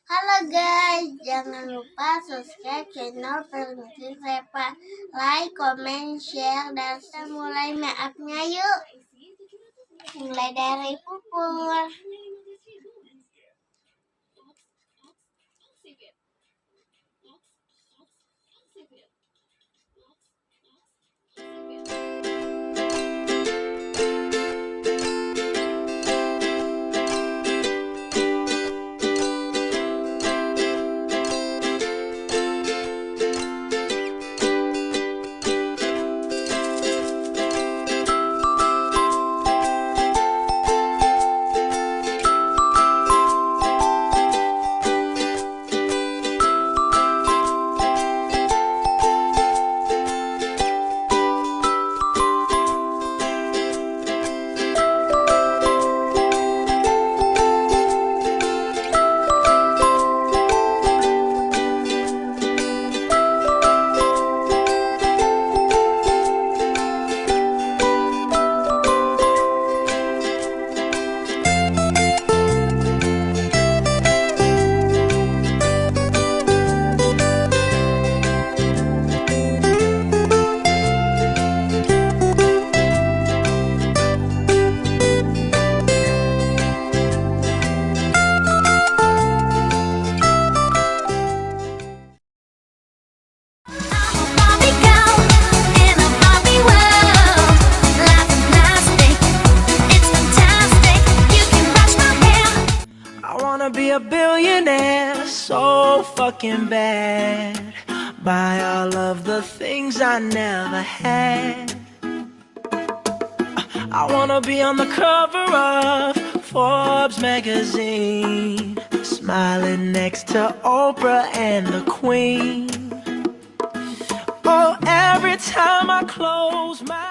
Halo guys, jangan lupa subscribe channel Reva, like, comment, share, dan kita mulai make-upnya yuk. Mulai dari pupur. Be a billionaire so fucking bad. Buy all of the things I never had. I wanna be on the cover of Forbes magazine, smiling next to Oprah and the Queen. Oh, every time I close my